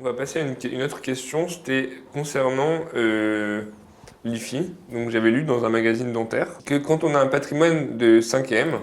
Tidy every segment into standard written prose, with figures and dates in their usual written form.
On va passer à une autre question. C'était concernant l'IFI. Donc j'avais lu dans un magazine dentaire que quand on a un patrimoine de 5M,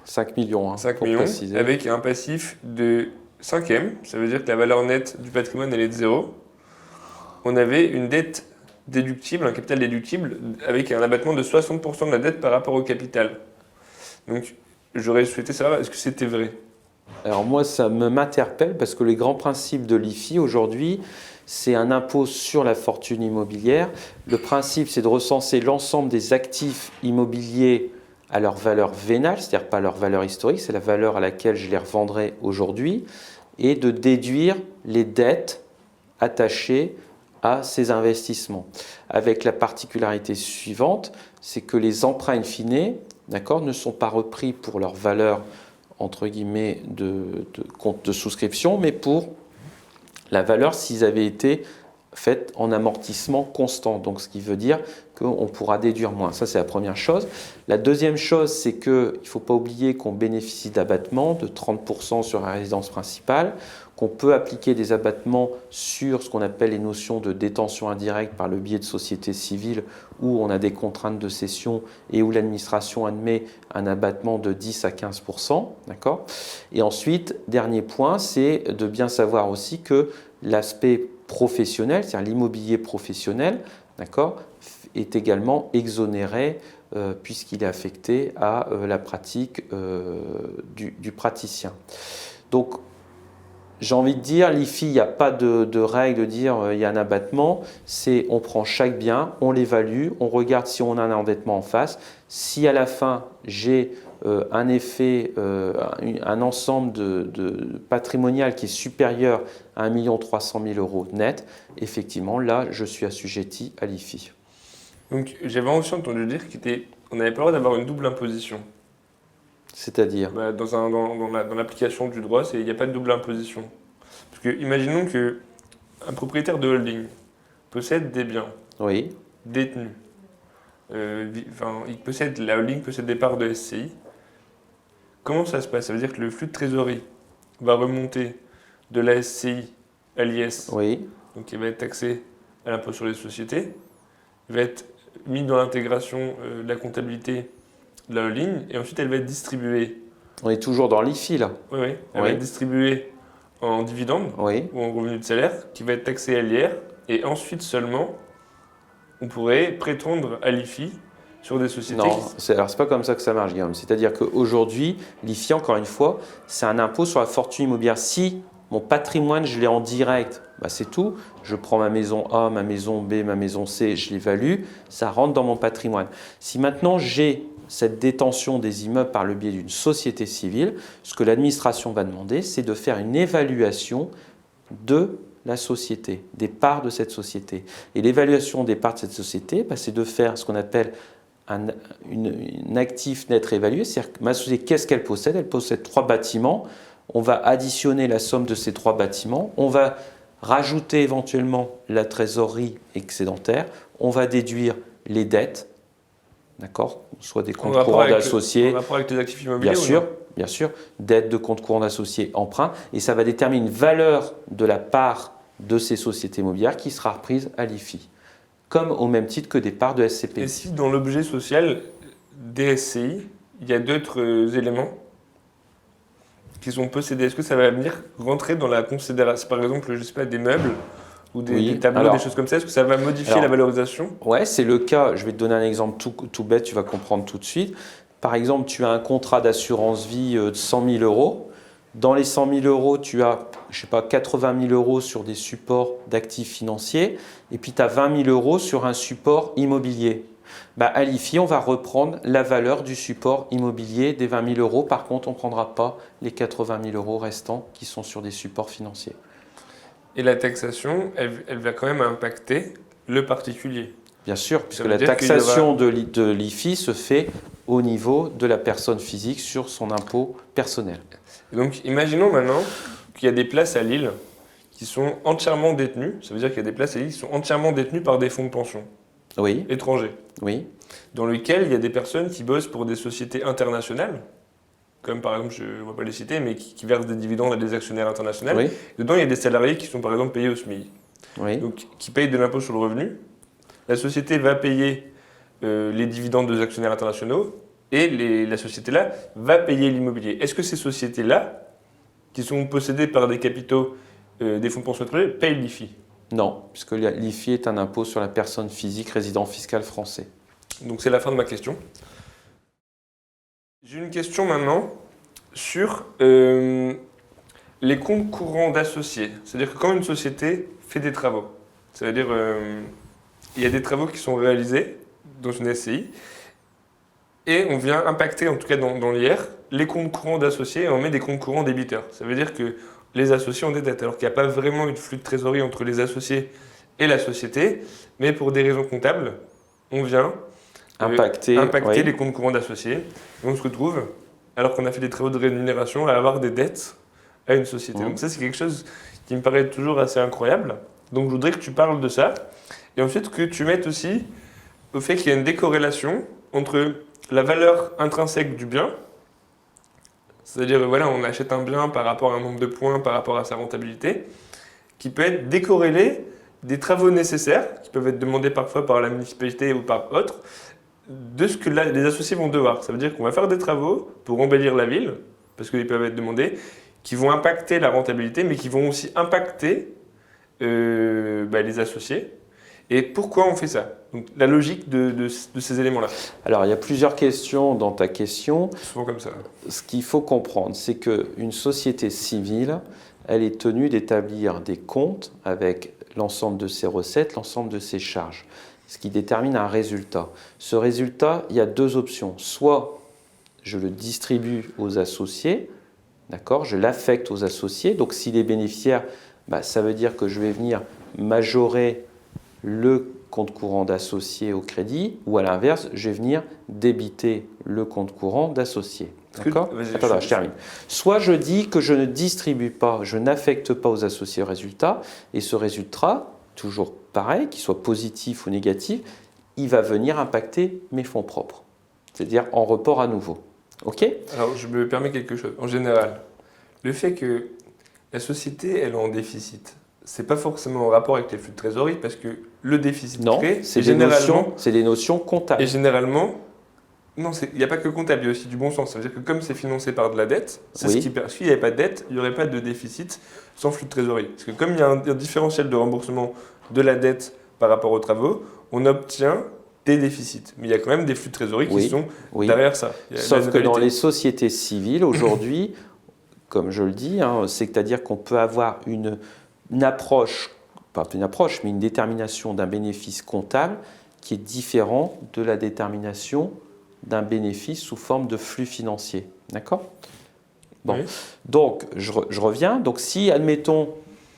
5 millions, hein, 5 pour millions, préciser. avec un passif de 5M, ça veut dire que la valeur nette du patrimoine elle est de 0, on avait une dette déductible, un capital déductible, avec un abattement de 60% de la dette par rapport au capital. Donc j'aurais souhaité savoir, est-ce que c'était vrai? Alors moi, ça m'interpelle parce que les grands principes de l'IFI aujourd'hui, c'est un impôt sur la fortune immobilière. Le principe, c'est de recenser l'ensemble des actifs immobiliers à leur valeur vénale, c'est-à-dire pas leur valeur historique, c'est la valeur à laquelle je les revendrai aujourd'hui, et de déduire les dettes attachées à ces investissements. Avec la particularité suivante, c'est que les emprunts in fine, d'accord, ne sont pas repris pour leur valeur entre guillemets de compte de souscription, mais pour la valeur s'ils avaient été faits en amortissement constant. Donc ce qui veut dire qu'on pourra déduire moins. Ça, c'est la première chose. La deuxième chose, c'est qu'il ne faut pas oublier qu'on bénéficie d'abattements de 30% sur la résidence principale, qu'on peut appliquer des abattements sur ce qu'on appelle les notions de détention indirecte par le biais de sociétés civiles où on a des contraintes de cession et où l'administration admet un abattement de 10 à 15%. D'accord ? Et ensuite, dernier point, c'est de bien savoir aussi que l'aspect professionnel, c'est-à-dire l'immobilier professionnel, d'accord, est également exonéré puisqu'il est affecté à la pratique du praticien. Donc, j'ai envie de dire, l'IFI, il n'y a pas de règle de dire il y a un abattement, c'est on prend chaque bien, on l'évalue, on regarde si on a un endettement en face. Si à la fin j'ai un effet, un ensemble de patrimonial qui est supérieur à 1 300 000 € net, effectivement, là, je suis assujetti à l'IFI. Donc j'avais aussi entendu dire qu'on n'avait pas le droit d'avoir une double imposition. C'est-à-dire, Bah, dans l'application du droit, il n'y a pas de double imposition. Parce que imaginons que un propriétaire de holding possède des biens oui, détenus. La holding possède des parts de SCI. Comment ça se passe? Ça veut dire que le flux de trésorerie va remonter de la SCI à l'IS, oui. donc il va être taxé à l'impôt sur les sociétés, il va être mis dans l'intégration de la comptabilité de la holding, et ensuite elle va être distribuée. On est toujours dans l'IFI, là. Oui, oui, elle va Oui, être distribuée en dividende oui. ou en revenu de salaire, qui va être taxé à l'IR, et ensuite seulement, on pourrait prétendre à l'IFI sur des sociétés Non, alors c'est pas comme ça que ça marche, Guillaume. C'est-à-dire qu'aujourd'hui, l'IFI, encore une fois, c'est un impôt sur la fortune immobilière. Si mon patrimoine, je l'ai en direct, bah c'est tout. Je prends ma maison A, ma maison B, ma maison C, je l'évalue, ça rentre dans mon patrimoine. Si maintenant j'ai cette détention des immeubles par le biais d'une société civile, ce que l'administration va demander, c'est de faire une évaluation de la société, des parts de cette société. Et l'évaluation des parts de cette société, bah, c'est de faire ce qu'on appelle un actif net réévalué, c'est-à-dire que ma société, qu'est-ce qu'elle possède? Elle possède 3 bâtiments. On va additionner la somme de ces 3 bâtiments. On va rajouter éventuellement la trésorerie excédentaire. On va déduire les dettes, d'accord? Soit des comptes courants d'associés. En rapport avec les actifs immobiliers Bien sûr, dettes de comptes courants d'associés, emprunts. Et ça va déterminer une valeur de la part de ces sociétés immobilières qui sera reprise à l'IFI, comme au même titre que des parts de SCPI. Et si dans l'objet social des SCI, il y a d'autres éléments qui sont possédés, est-ce que ça va venir rentrer dans la considération, par exemple, je sais pas, des meubles ou des tableaux, des choses comme ça, est-ce que ça va modifier la valorisation? Ouais, c'est le cas. Je vais te donner un exemple tout bête, tu vas comprendre tout de suite. Par exemple, tu as un contrat d'assurance vie de 100 000 €. Dans les 100 000 €, tu as, je sais pas, 80 000 € sur des supports d'actifs financiers et puis tu as 20 000 € sur un support immobilier. Bah, à l'IFI, on va reprendre la valeur du support immobilier des 20 000 €. Par contre, on ne prendra pas les 80 000 € restants qui sont sur des supports financiers. Et la taxation, elle va quand même impacter le particulier. Bien sûr, puisque la taxation de l'IFI se fait au niveau de la personne physique sur son impôt personnel. Et donc, imaginons maintenant qu'il y a des places à Lille qui sont entièrement détenues. Ça veut dire qu'il y a des places à Lille qui sont entièrement détenues par des fonds de pension étrangers, oui, dans lesquels il y a des personnes qui bossent pour des sociétés internationales comme par exemple, je ne vais pas les citer, mais qui versent des dividendes à des actionnaires internationaux. Oui, Dedans, il y a des salariés qui sont par exemple payés au SMIC, oui. donc qui payent de l'impôt sur le revenu. La société va payer les dividendes des actionnaires internationaux et la société-là va payer l'immobilier. Est-ce que ces sociétés-là, qui sont possédées par des capitaux des fonds de pension étrangers, payent l'IFI? Non, puisque l'IFI est un impôt sur la personne physique résident fiscal français. Donc c'est la fin de ma question. J'ai une question maintenant sur les comptes courants d'associés. C'est-à-dire que quand une société fait des travaux, ça veut dire il y a des travaux qui sont réalisés dans une SCI et on vient impacter, en tout cas dans l'IR, les comptes courants d'associés et on met des comptes courants débiteurs. Ça veut dire que les associés ont des dettes, alors qu'il n'y a pas vraiment eu de flux de trésorerie entre les associés et la société, mais pour des raisons comptables, on vient impacter oui. les comptes courants d'associés. Et on se retrouve, alors qu'on a fait des travaux de rémunération, à avoir des dettes à une société. Donc ça, c'est quelque chose qui me paraît toujours assez incroyable. Donc je voudrais que tu parles de ça. Et ensuite que tu mettes aussi au fait qu'il y a une décorrélation entre la valeur intrinsèque du bien, c'est-à-dire voilà, on achète un bien par rapport à un nombre de points, par rapport à sa rentabilité, qui peut être décorrélé des travaux nécessaires, qui peuvent être demandés parfois par la municipalité ou par autre, de ce que les associés vont devoir. Ça veut dire qu'on va faire des travaux pour embellir la ville, parce qu'ils peuvent être demandés, qui vont impacter la rentabilité, mais qui vont aussi impacter les associés. Et pourquoi on fait ça? Donc, la logique de ces éléments-là. Alors, il y a plusieurs questions dans ta question. Souvent comme ça. Ce qu'il faut comprendre, c'est qu'une société civile, elle est tenue d'établir des comptes avec l'ensemble de ses recettes, l'ensemble de ses charges, ce qui détermine un résultat. Ce résultat, il y a deux options. Soit je le distribue aux associés, d'accord, je l'affecte aux associés. Donc, s'il est bénéficiaire, ça veut dire que je vais venir majorer le compte courant d'associé au crédit, ou à l'inverse, je vais venir débiter le compte courant d'associé. D'accord ? Attends, je termine. Soit je dis que je ne distribue pas, je n'affecte pas aux associés le résultat, et ce résultat, toujours pareil, qu'il soit positif ou négatif, il va venir impacter mes fonds propres, c'est-à-dire en report à nouveau. OK ? Alors, je me permets quelque chose. En général, le fait que la société, elle est en déficit, c'est pas forcément en rapport avec les flux de trésorerie, parce que le déficit créé, c'est des notions comptables. Et généralement, non, il n'y a pas que comptable, il y a aussi du bon sens. Ça veut dire que comme c'est financé par de la dette, s'il n'y avait pas de dette, il n'y aurait pas de déficit sans flux de trésorerie. Parce que comme il y a un différentiel de remboursement de la dette par rapport aux travaux, on obtient des déficits. Mais il y a quand même des flux de trésorerie qui sont derrière ça. Sauf que dans les sociétés civiles, aujourd'hui, comme je le dis, c'est-à-dire qu'on peut avoir une approche, pas une approche, mais une détermination d'un bénéfice comptable qui est différent de la détermination d'un bénéfice sous forme de flux financier. D'accord ? Bon. Oui. Donc, je reviens. Donc, si, admettons,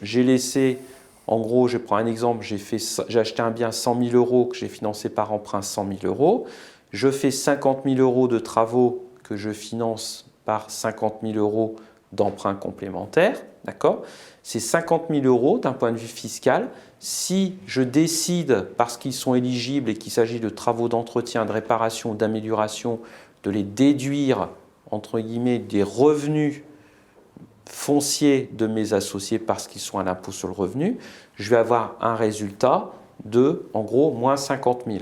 j'ai laissé, en gros, je prends un exemple, j'ai acheté un bien 100 000 euros que j'ai financé par emprunt 100 000 euros. Je fais 50 000 euros de travaux que je finance par 50 000 euros d'emprunt complémentaire. D'accord ? Ces 50 000 euros, d'un point de vue fiscal, si je décide, parce qu'ils sont éligibles et qu'il s'agit de travaux d'entretien, de réparation, d'amélioration, de les déduire, entre guillemets, des revenus fonciers de mes associés parce qu'ils sont à l'impôt sur le revenu, je vais avoir un résultat de, en gros, moins 50 000.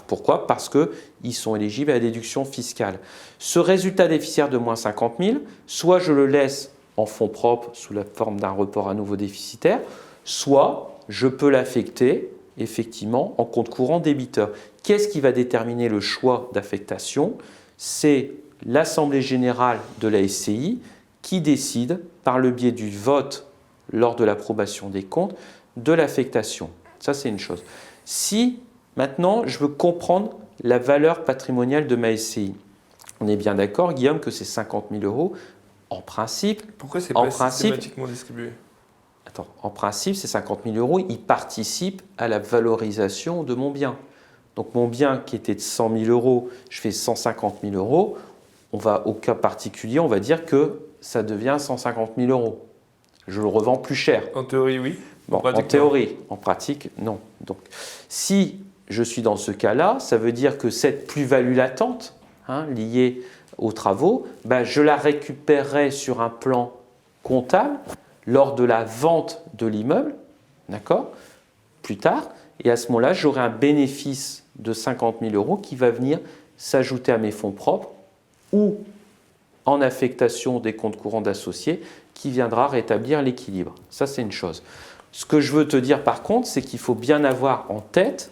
Pourquoi ? Parce qu'ils sont éligibles à la déduction fiscale. Ce résultat déficitaire de moins 50 000, soit je le laisse en fonds propres sous la forme d'un report à nouveau déficitaire, soit je peux l'affecter effectivement en compte courant débiteur. Qu'est-ce qui va déterminer le choix d'affectation ? C'est l'Assemblée générale de la SCI qui décide, par le biais du vote lors de l'approbation des comptes, de l'affectation. Ça, c'est une chose. Si maintenant je veux comprendre la valeur patrimoniale de ma SCI, on est bien d'accord, Guillaume, que c'est 50 000 euros. En principe, pourquoi c'est pas systématiquement distribué ? Attends, en principe, ces 50 000 euros, ils participent à la valorisation de mon bien. Donc mon bien qui était de 100 000 euros, je fais 150 000 euros. Au cas particulier, on va dire que ça devient 150 000 euros. Je le revends plus cher. En théorie, oui. Bon, en théorie. En pratique, non. Donc, si je suis dans ce cas-là, ça veut dire que cette plus-value latente, liée aux travaux, ben, je la récupérerai sur un plan comptable lors de la vente de l'immeuble, d'accord, plus tard, et à ce moment-là, j'aurai un bénéfice de 50 000 euros qui va venir s'ajouter à mes fonds propres ou en affectation des comptes courants d'associés qui viendra rétablir l'équilibre. Ça, c'est une chose. Ce que je veux te dire par contre, c'est qu'il faut bien avoir en tête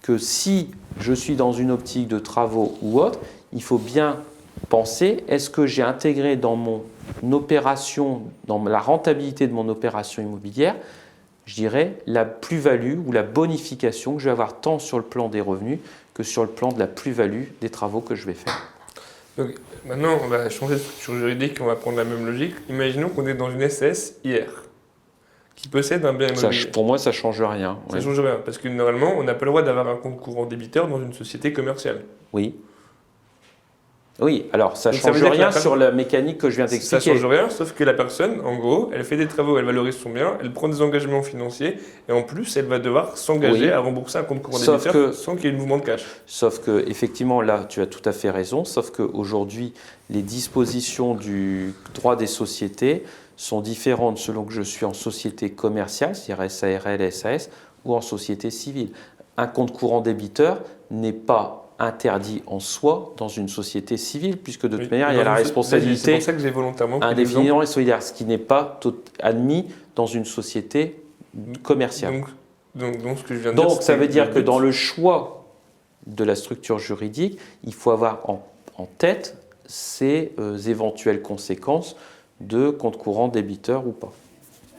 que si je suis dans une optique de travaux ou autre, il faut bien penser, est-ce que j'ai intégré dans mon opération, dans la rentabilité de mon opération immobilière, je dirais la plus-value ou la bonification que je vais avoir tant sur le plan des revenus que sur le plan de la plus-value des travaux que je vais faire. Donc, maintenant, on va changer de structure juridique, on va prendre la même logique. Imaginons qu'on est dans une SS hier, qui possède un bien immobilier. Pour moi, ça ne change rien. Ça ne change rien, parce que normalement, on n'a pas le droit d'avoir un compte courant débiteur dans une société commerciale. Oui. Oui, alors ça ne Donc, ça change veut dire que rien la sur la mécanique que je viens d'expliquer. Ça ne change rien, sauf que la personne, en gros, elle fait des travaux, elle valorise son bien, elle prend des engagements financiers, et en plus, elle va devoir s'engager à rembourser un compte courant débiteur sans qu'il y ait le mouvement de cash. Sauf que, effectivement, là, tu as tout à fait raison, sauf qu'aujourd'hui, les dispositions du droit des sociétés sont différentes selon que je suis en société commerciale, c'est-à-dire SARL, SAS, ou en société civile. Un compte courant débiteur n'est pas interdit en soi dans une société civile, puisque de toute manière, il y a la responsabilité c'est pour ça que j'ai volontairement indéfiniment et solidaire, ce qui n'est pas admis dans une société commerciale. Donc ce que je viens de dire, ça veut dire que dans le choix de la structure juridique, il faut avoir en tête ces éventuelles conséquences de compte courant débiteur ou pas.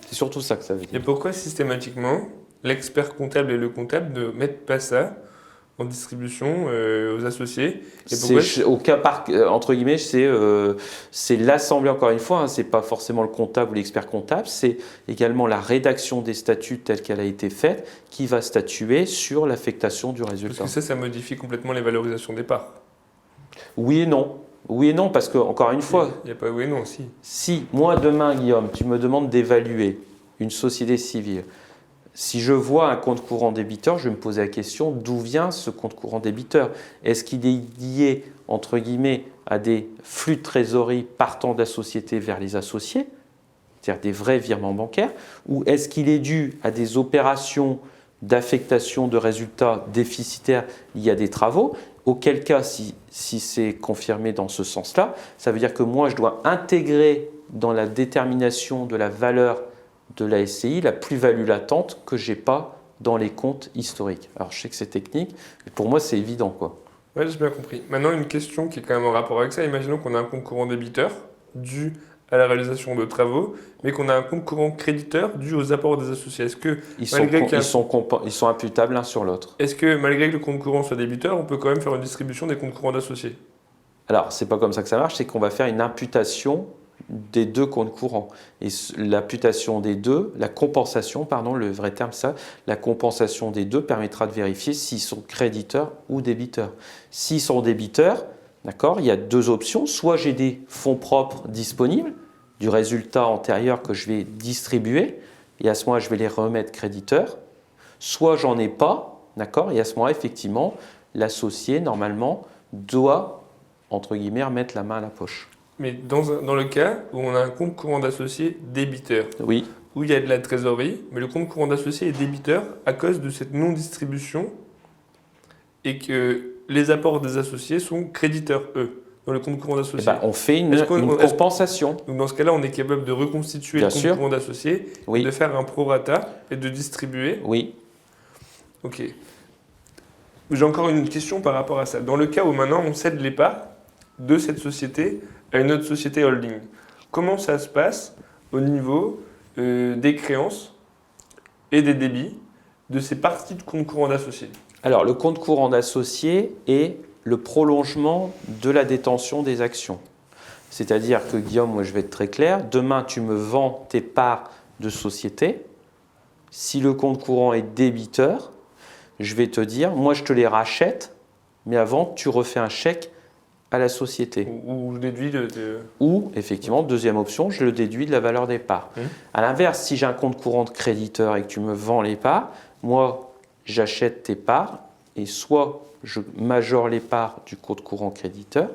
C'est surtout ça que ça veut dire. Et pourquoi systématiquement l'expert comptable et le comptable ne mettent pas ça en distribution aux associés? Et pourquoi au cas entre guillemets, c'est l'assemblée, encore une fois, hein, c'est pas forcément le comptable ou l'expert comptable, c'est également la rédaction des statuts telle qu'elle a été faite qui va statuer sur l'affectation du résultat. Parce que ça modifie complètement les valorisations des parts. Oui et non. Oui et non, parce que, encore une fois… Il n'y a pas oui et non, si. Si, moi, demain, Guillaume, tu me demandes d'évaluer une société civile, si je vois un compte courant débiteur, je vais me poser la question, d'où vient ce compte courant débiteur? Est-ce qu'il est lié, entre guillemets, à des flux de trésorerie partant de la société vers les associés, c'est-à-dire des vrais virements bancaires, ou est-ce qu'il est dû à des opérations d'affectation de résultats déficitaires liés à des travaux? Auquel cas, si c'est confirmé dans ce sens-là, ça veut dire que moi, je dois intégrer dans la détermination de la valeur de la SCI la plus-value latente que je n'ai pas dans les comptes historiques. Alors, je sais que c'est technique, mais pour moi, c'est évident, quoi. Oui, j'ai bien compris. Maintenant, une question qui est quand même en rapport avec ça. Imaginons qu'on a un compte courant débiteur dû à la réalisation de travaux, mais qu'on a un compte courant créditeur dû aux apports des associés. Est-ce que ils sont imputables l'un sur l'autre? Est-ce que malgré que le compte courant soit débiteur, on peut quand même faire une distribution des comptes courants d'associés? Alors, c'est pas comme ça que ça marche, c'est qu'on va faire une imputation des deux comptes courants. Et l'imputation des deux, la compensation, pardon, le vrai terme ça, la compensation des deux permettra de vérifier s'ils sont créditeurs ou débiteurs. S'ils sont débiteurs, d'accord, il y a deux options. Soit j'ai des fonds propres disponibles du résultat antérieur que je vais distribuer, et à ce moment-là, je vais les remettre créditeurs. Soit j'en ai pas, d'accord, et à ce moment-là, effectivement, l'associé, normalement, doit, entre guillemets, remettre la main à la poche. Mais dans le cas où on a un compte courant d'associé débiteur, oui, où il y a de la trésorerie, mais le compte courant d'associé est débiteur à cause de cette non-distribution et que les apports des associés sont créditeurs, eux, dans le compte courant d'associé. On fait une compensation. Donc dans ce cas-là, on est capable de reconstituer le compte courant d'associé, de faire un prorata et de distribuer. Oui. Ok. J'ai encore une question par rapport à ça. Dans le cas où maintenant on cède les parts de cette société à une autre société holding, comment ça se passe au niveau des créances et des débits de ces parties de compte courant d'associé? Alors, le compte courant d'associé est le prolongement de la détention des actions. C'est-à-dire que, Guillaume, moi je vais être très clair, demain tu me vends tes parts de société. Si le compte courant est débiteur, je vais te dire, moi je te les rachète, mais avant tu refais un chèque à la société. Ou je déduis Ou, effectivement, deuxième option, je le déduis de la valeur des parts. À l'inverse, si j'ai un compte courant de créditeur et que tu me vends les parts, moi, j'achète tes parts et soit je majore les parts du compte courant créditeur,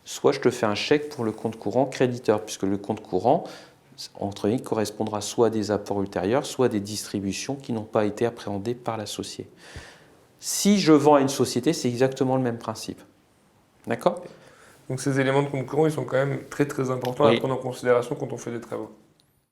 soit je te fais un chèque pour le compte courant créditeur, puisque le compte courant, entre guillemets, correspondra soit à des apports ultérieurs, soit à des distributions qui n'ont pas été appréhendées par l'associé. Si je vends à une société, c'est exactement le même principe. D'accord ? Donc ces éléments de compte courant, ils sont quand même très très importants à Oui. prendre en considération quand on fait des travaux.